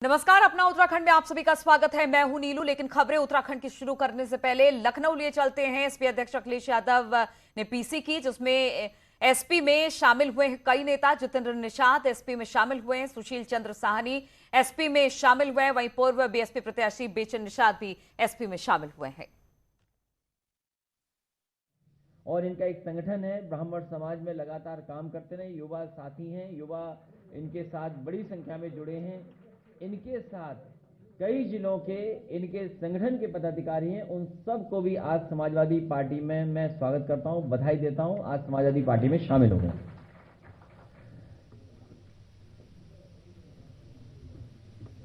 नमस्कार, अपना उत्तराखंड में आप सभी का स्वागत है। मैं हूं नीलू। लेकिन खबरें उत्तराखंड की शुरू करने से पहले लखनऊ लिए चलते हैं। एसपी अध्यक्ष अखिलेश यादव ने पीसी की, जिसमें एसपी में शामिल हुए हैं कई नेता। जितेंद्र निषाद एसपी में शामिल हुए हैं, सुशील चंद्र साहनी एसपी में शामिल हुए हैं, वहीं पूर्व बीएसपी प्रत्याशी बेचन निषाद भी एसपी में शामिल हुए हैं। और इनका एक संगठन है, ब्राह्मण समाज में लगातार काम करते रहे। युवा साथी हैं, युवा इनके साथ बड़ी संख्या में जुड़े हैं। इनके साथ कई जिलों के इनके संगठन के पदाधिकारी हैं। उन सबको भी आज समाजवादी पार्टी में मैं स्वागत करता हूं, बधाई देता हूं, आज समाजवादी पार्टी में शामिल हो गए।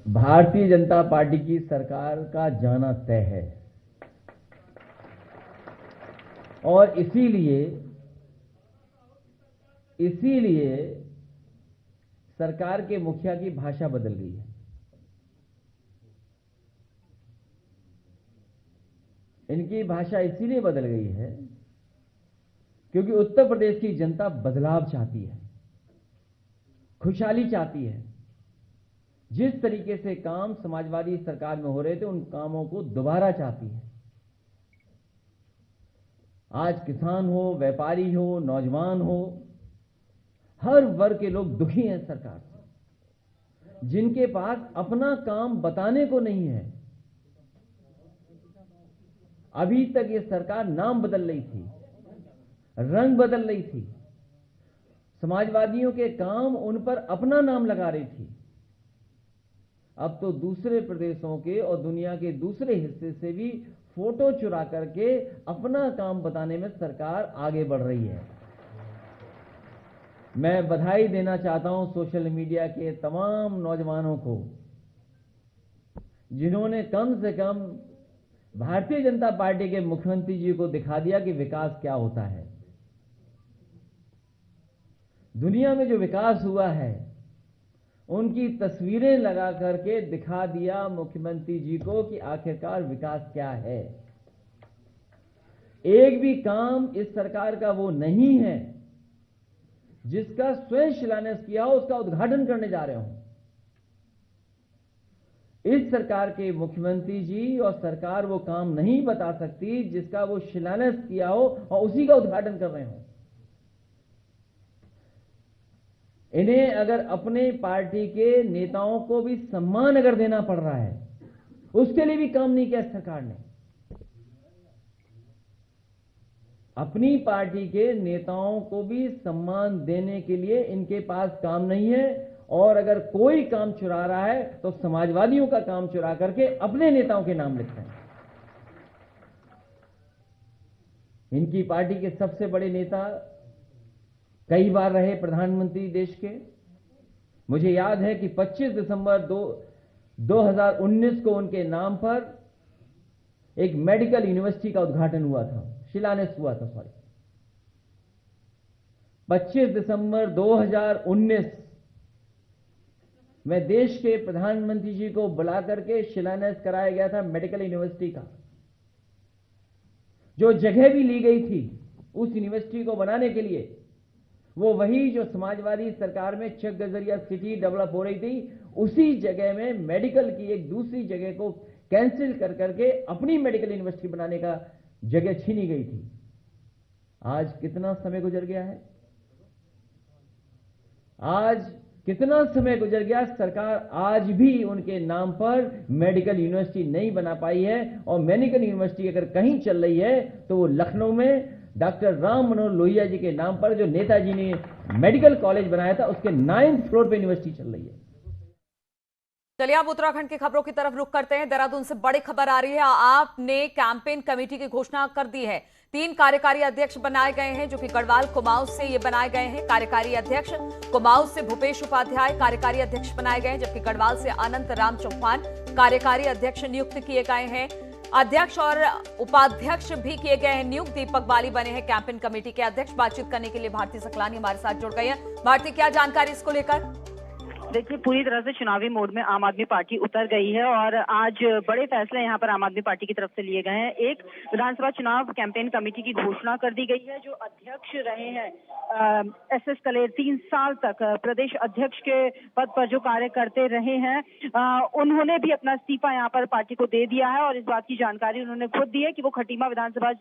भारतीय जनता पार्टी की सरकार का जाना तय है और इसीलिए सरकार के मुखिया की भाषा बदल गई है। इनकी भाषा इसीलिए बदल गई है क्योंकि उत्तर प्रदेश की जनता बदलाव चाहती है, खुशहाली चाहती है। जिस तरीके से काम समाजवादी सरकार में हो रहे थे, उन कामों को दोबारा चाहती है। आज किसान हो, व्यापारी हो, नौजवान हो, हर वर्ग के लोग दुखी हैं सरकार से। जिनके पास अपना काम बताने को नहीं है, अभी तक ये सरकार नाम बदल रही थी, रंग बदल रही थी, समाजवादियों के काम उन पर अपना नाम लगा रही थी। अब तो दूसरे प्रदेशों के और दुनिया के दूसरे हिस्से से भी फोटो चुरा करके अपना काम बताने में सरकार आगे बढ़ रही है। मैं बधाई देना चाहता हूं सोशल मीडिया के तमाम नौजवानों को, जिन्होंने कम से कम भारतीय जनता पार्टी के मुख्यमंत्री जी को दिखा दिया कि विकास क्या होता है। दुनिया में जो विकास हुआ है, उनकी तस्वीरें लगा करके दिखा दिया मुख्यमंत्री जी को कि आखिरकार विकास क्या है। एक भी काम इस सरकार का वो नहीं है जिसका स्वयं शिलान्यास किया हो, उसका उद्घाटन करने जा रहे हो। इस सरकार के मुख्यमंत्री जी और सरकार वो काम नहीं बता सकती जिसका वो शिलान्यास किया हो और उसी का उद्घाटन कर रहे हो। इन्हें अगर अपने पार्टी के नेताओं को भी सम्मान अगर देना पड़ रहा है, उसके लिए भी काम नहीं किया सरकार ने। अपनी पार्टी के नेताओं को भी सम्मान देने के लिए इनके पास काम नहीं है। और अगर कोई काम चुरा रहा है तो समाजवादियों का काम चुरा करके अपने नेताओं के नाम लिखते हैं। इनकी पार्टी के सबसे बड़े नेता कई बार रहे प्रधानमंत्री देश के। मुझे याद है कि 25 दिसंबर 2019 को उनके नाम पर एक मेडिकल यूनिवर्सिटी का उद्घाटन हुआ था, शिलान्यास हुआ था। 25 दिसंबर 2019 में देश के प्रधानमंत्री जी को बुला करके शिलान्यास कराया गया था मेडिकल यूनिवर्सिटी का। जो जगह भी ली गई थी उस यूनिवर्सिटी को बनाने के लिए, वो वही जो समाजवादी सरकार में चक गजरिया सिटी डेवलप हो रही थी, उसी जगह में मेडिकल की एक दूसरी जगह को कैंसिल कर करके अपनी मेडिकल यूनिवर्सिटी बनाने का जगह छीनी गई थी। आज कितना समय गुजर गया है, आज कितना समय गुजर गया, सरकार आज भी उनके नाम पर मेडिकल यूनिवर्सिटी नहीं बना पाई है। और मेडिकल यूनिवर्सिटी अगर कहीं चल रही है तो वो लखनऊ में डॉक्टर राम मनोहर लोहिया जी के नाम पर, जो नेताजी ने मेडिकल कॉलेज बनाया था, उसके 9th फ्लोर पे यूनिवर्सिटी चल रही है। चलिए अब उत्तराखंड की खबरों की तरफ रुख करते हैं। देहरादून से बड़ी खबर आ रही है। आपने कैंपेन कमेटी की घोषणा कर दी है। 3 कार्यकारी अध्यक्ष बनाए गए हैं, जो कि गढ़वाल कुमाऊं से ये बनाए गए हैं। कार्यकारी अध्यक्ष कुमाऊं से भूपेश उपाध्याय कार्यकारी अध्यक्ष बनाए गए हैं, जबकि गढ़वाल से अनंत राम चौहान कार्यकारी अध्यक्ष नियुक्त किए गए हैं। अध्यक्ष और उपाध्यक्ष भी किए गए हैं नियुक्त। दीपक बाली बने हैं कैंपेन कमेटी के अध्यक्ष। बातचीत करने के लिए भारती सकलानी हमारे साथ जुड़ गई हैं। भारती, क्या जानकारी इसको लेकर? देखिए, पूरी तरह से चुनावी मोड में आम आदमी पार्टी उतर गई है और आज बड़े फैसले यहां पर आम आदमी पार्टी की तरफ से लिए गए हैं। एक, विधानसभा चुनाव कैंपेन कमेटी की घोषणा कर दी गई है। जो अध्यक्ष रहे हैं एसएस कलेर, 3 साल तक प्रदेश अध्यक्ष के पद पर जो कार्य करते रहे हैं, उन्होंने भी अपना इस्तीफा यहां पर पार्टी को दे दिया है और इस बात की जानकारी उन्होंने खुद दी है कि वो खटीमा विधानसभा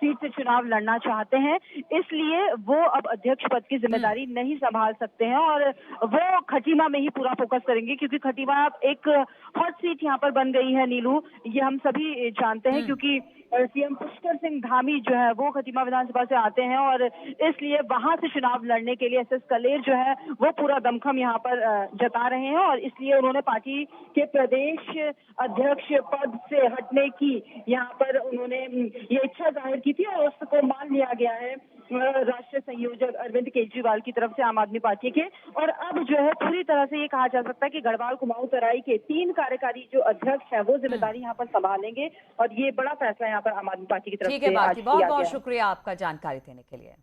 सीट से चुनाव लड़ना चाहते हैं, इसलिए वो अब अध्यक्ष पद की जिम्मेदारी नहीं संभाल सकते हैं और वो खटीमा में ही पूरा फोकस करेंगे, क्योंकि खटीमा एक हॉट सीट यहाँ पर बन गई है नीलू, ये हम सभी जानते हैं, क्योंकि सीएम पुष्कर सिंह धामी जो है वो खटीमा विधानसभा से आते हैं और इसलिए वहां से चुनाव लड़ने के लिए एसएस कलेर जो है वो पूरा दमखम यहाँ पर जता रहे हैं और इसलिए उन्होंने पार्टी के प्रदेश अध्यक्ष पद से हटने की यहाँ पर उन्होंने ये इच्छा जाहिर की थी और उसको मान लिया गया है राष्ट्रीय संयोजक अरविंद केजरीवाल की तरफ से आम आदमी पार्टी के। और अब जो है पूरी तरह से ये कहा जा सकता है कि गढ़वाल कुमाऊं तराई के 3 कार्यकारी जो अध्यक्ष है वो जिम्मेदारी यहाँ पर संभालेंगे और ये बड़ा फैसला यहाँ पर आम आदमी पार्टी की तरफ से आज किया बहुत बहुत गया। शुक्रिया आपका जानकारी देने के लिए।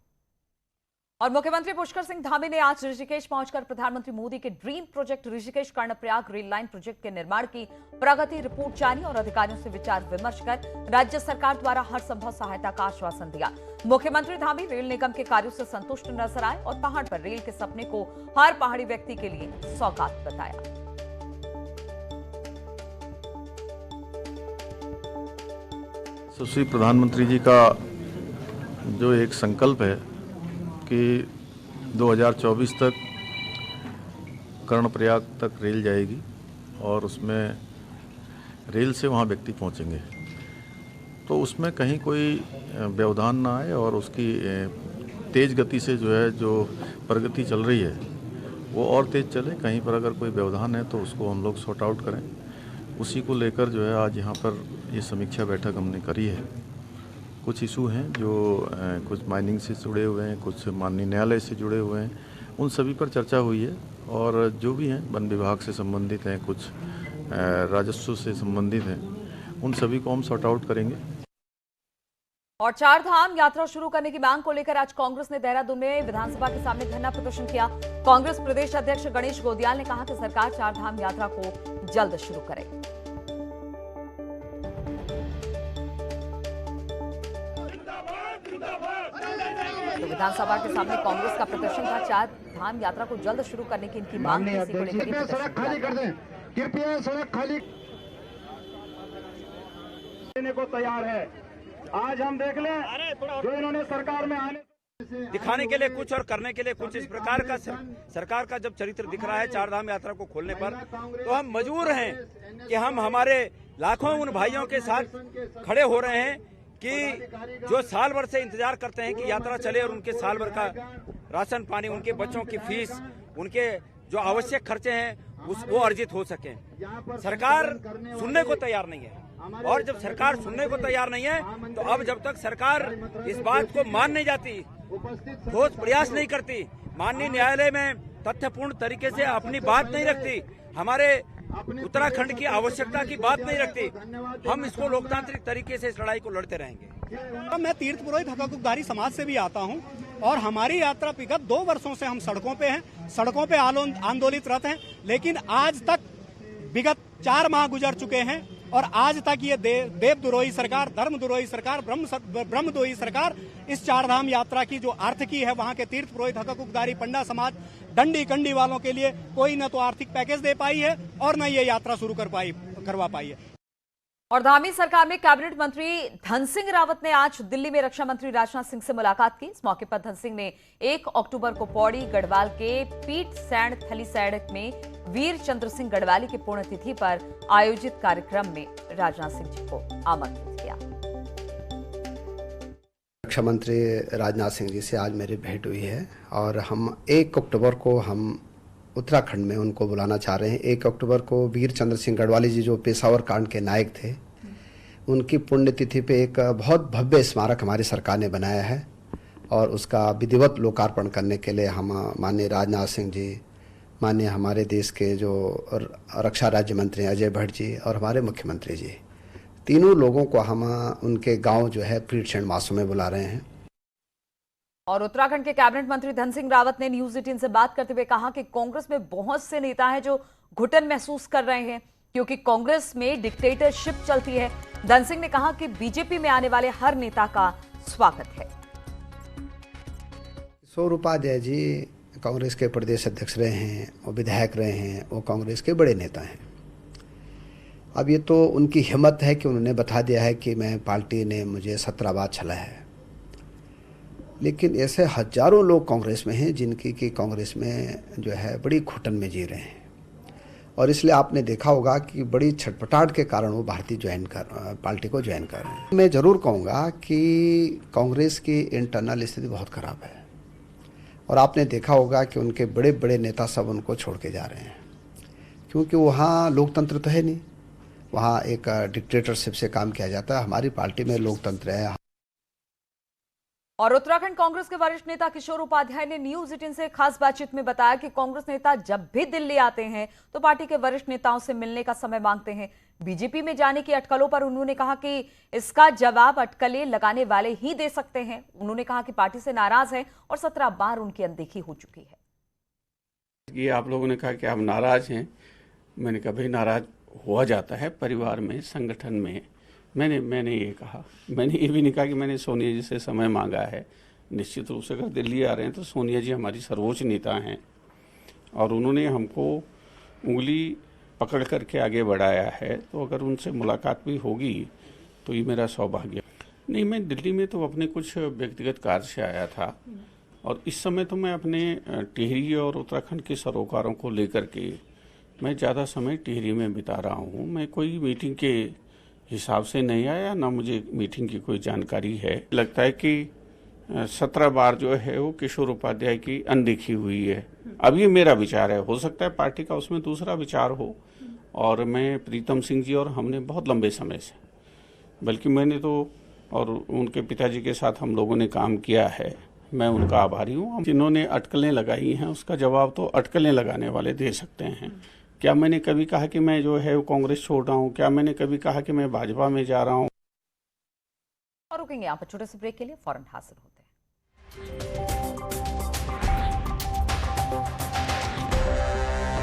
और मुख्यमंत्री पुष्कर सिंह धामी ने आज ऋषिकेश पहुंचकर प्रधानमंत्री मोदी के dream project Rishikesh Karnaprayag rail line project के निर्माण की प्रगति रिपोर्ट जानी और अधिकारियों से विचार विमर्श कर राज्य सरकार द्वारा हर संभव सहायता का आश्वासन दिया। मुख्यमंत्री धामी रेल निगम के कार्यों से संतुष्ट नजर आए और पहाड़ पर रेल के सपने को हर पहाड़ी व्यक्ति के लिए सौगात बताया। सुश्री प्रधानमंत्री जी का जो एक संकल्प है कि 2024 तक कर्णप्रयाग तक रेल जाएगी और उसमें रेल से वहाँ व्यक्ति पहुँचेंगे, तो उसमें कहीं कोई व्यवधान ना आए और उसकी तेज़ गति से जो है जो प्रगति चल रही है वो और तेज़ चले। कहीं पर अगर कोई व्यवधान है तो उसको हम लोग सॉर्ट आउट करें। उसी को लेकर जो है आज यहाँ पर ये समीक्षा बैठक हमने करी है। कुछ इशू हैं जो कुछ माइनिंग से जुड़े हुए हैं, कुछ माननीय न्यायालय से जुड़े हुए हैं, उन सभी पर चर्चा हुई है और जो भी हैं वन विभाग से संबंधित हैं, कुछ राजस्व से संबंधित हैं, उन सभी को हम सॉर्ट आउट करेंगे। और 4 धाम यात्रा शुरू करने की मांग को लेकर आज कांग्रेस ने देहरादून में विधानसभा के सामने धरना प्रदर्शन किया। कांग्रेस प्रदेश अध्यक्ष गणेश गोदियाल ने कहा कि सरकार 4 धाम यात्रा को जल्द शुरू करे। तो विधानसभा के सामने कांग्रेस का प्रदर्शन था। 4 धाम यात्रा को जल्द शुरू करने की इनकी मांग थी। इसी को लेकर सड़क खाली कर दें, कृपया सड़क खाली देने को तैयार है। आज हम देख लें जो इन्होंने सरकार में आने दिखाने के लिए कुछ और करने के लिए कुछ, इस प्रकार का सरकार का जब चरित्र दिख रहा है 4 धाम यात्रा को खोलने पर, तो हम मजबूर हैं कि हम हमारे लाखों उन भाइयों के साथ खड़े हो रहे हैं कि जो साल भर से इंतजार करते हैं कि यात्रा चले और उनके साल भर का राशन पानी, उनके बच्चों की फीस, उनके जो आवश्यक खर्चे हैं वो अर्जित हो सके। सरकार सुनने को तैयार नहीं है और जब सरकार सुनने को तैयार नहीं है तो अब जब तक सरकार इस बात को मान नहीं जाती, ठोस प्रयास नहीं करती, माननीय न्यायालय में तथ्यपूर्ण तरीके से अपनी बात नहीं रखती, हमारे उत्तराखंड की आवश्यकता की बात नहीं रखती, हम इसको लोकतांत्रिक तरीके से इस लड़ाई को लड़ते रहेंगे। मैं तीर्थ पुरोहित हकूकदारी समाज से भी आता हूं और हमारी यात्रा विगत 2 वर्षों से हम सड़कों पे हैं, सड़कों पे आंदोलित रहते हैं, लेकिन आज तक विगत 4 माह गुजर चुके हैं और आज तक ये देवद्रोही सरकार, धर्मद्रोही सरकार, ब्रह्मद्रोही सरकार इस 4 धाम यात्रा की जो अर्थ की है वहां के तीर्थ पुरोहित हकूकदारी पंडा समाज, डंडी कंडी वालों के लिए कोई न तो आर्थिक पैकेज दे पाई है और न ये यात्रा शुरू करवा पाई है। और धामी सरकार में कैबिनेट मंत्री धन सिंह रावत ने आज दिल्ली में रक्षा मंत्री राजनाथ सिंह से मुलाकात की। इस मौके पर धन सिंह ने 1 अक्टूबर को पौड़ी गढ़वाल के पीट सैंड थली सैंड में वीर चंद्र सिंह गढ़वाली की पुण्यतिथि पर आयोजित कार्यक्रम में राजनाथ सिंह जी को आमंत्रित किया। रक्षा मंत्री राजनाथ सिंह जी से आज मेरी भेंट हुई है और हम 1 अक्टूबर को हम उत्तराखंड में उनको बुलाना चाह रहे हैं। 1 अक्टूबर को वीर चंद्र सिंह गढ़वाली जी जो पेशावर कांड के नायक थे, उनकी पुण्यतिथि पे एक बहुत भव्य स्मारक हमारी सरकार ने बनाया है और उसका विधिवत लोकार्पण करने के लिए हम माननीय राजनाथ सिंह जी, माननीय हमारे देश के जो रक्षा राज्य मंत्री अजय भट्ट जी और हमारे मुख्यमंत्री जी, तीनों लोगों को हम उनके गांव जो है पीट सैंड मासू में बुला रहे हैं। और उत्तराखंड के कैबिनेट मंत्री धन सिंह रावत ने न्यूज 18 से बात करते हुए कहा कि कांग्रेस में बहुत से नेता हैं जो घुटन महसूस कर रहे हैं क्योंकि कांग्रेस में डिक्टेटरशिप चलती है। धन सिंह ने कहा कि बीजेपी में आने वाले हर नेता का स्वागत है। किशोर उपाध्याय जी कांग्रेस के प्रदेश अध्यक्ष रहे हैं, वो विधायक रहे हैं, वो कांग्रेस के बड़े नेता हैं। अब ये तो उनकी हिम्मत है कि उन्होंने बता दिया है कि मैं पार्टी ने मुझे 17 बार छला है, लेकिन ऐसे हजारों लोग कांग्रेस में हैं जिनकी कि कांग्रेस में जो है बड़ी घुटन में जी रहे हैं और इसलिए आपने देखा होगा कि बड़ी छटपटाहट के कारण वो पार्टी को ज्वाइन कर रहे हैं। मैं ज़रूर कहूँगा कि कांग्रेस की इंटरनल स्थिति बहुत ख़राब है और आपने देखा होगा कि उनके बड़े बड़े नेता सब उनको छोड़ के जा रहे हैं क्योंकि वहाँ लोकतंत्र तो है नहीं, वहाँ एक डिक्टेटरशिप से काम किया जाता है। हमारी पार्टी में लोकतंत्र है। और उत्तराखंड कांग्रेस के वरिष्ठ नेता किशोर उपाध्याय ने न्यूज 18 से खास बातचीत में बताया कि कांग्रेस नेता जब भी दिल्ली आते हैं तो पार्टी के वरिष्ठ नेताओं से मिलने का समय मांगते हैं। बीजेपी में जाने की अटकलों पर उन्होंने कहा कि इसका जवाब अटकलें लगाने वाले ही दे सकते हैं। उन्होंने कहा कि पार्टी से नाराज हैं और 17 बार उनकी अनदेखी हो चुकी है। ये आप लोगों ने कहा कि आप नाराज हैं, मैंने कहा भाई नाराज हुआ जाता है परिवार में, संगठन में। मैंने ये कहा, मैंने ये भी नहीं कहा कि मैंने सोनिया जी से समय मांगा है। निश्चित रूप से अगर दिल्ली आ रहे हैं तो सोनिया जी हमारी सर्वोच्च नेता हैं और उन्होंने हमको उंगली पकड़ करके आगे बढ़ाया है, तो अगर उनसे मुलाकात भी होगी तो ये मेरा सौभाग्य। नहीं, मैं दिल्ली में तो अपने कुछ व्यक्तिगत कार्य से आया था और इस समय तो मैं अपने टिहरी और उत्तराखंड के सरोकारों को लेकर के मैं ज़्यादा समय टिहरी में बिता रहा हूँ। मैं कोई मीटिंग के हिसाब से नहीं आया, ना मुझे मीटिंग की कोई जानकारी है। लगता है कि 17 बार जो है वो किशोर उपाध्याय की अनदेखी हुई है। अब ये मेरा विचार है, हो सकता है पार्टी का उसमें दूसरा विचार हो। और मैं प्रीतम सिंह जी और हमने बहुत लंबे समय से, बल्कि मैंने तो और उनके पिताजी के साथ हम लोगों ने काम किया है, मैं उनका आभारी हूँ। जिन्होंने अटकलें लगाई हैं उसका जवाब तो अटकलें लगाने वाले दे सकते हैं। क्या मैंने कभी कहा कि मैं जो है वो कांग्रेस छोड़ रहा हूँ? क्या मैंने कभी कहा कि मैं भाजपा में जा रहा हूँ? और रुकेंगे यहाँ पर छोटे से ब्रेक के लिए, फौरन हाजिर होते हैं।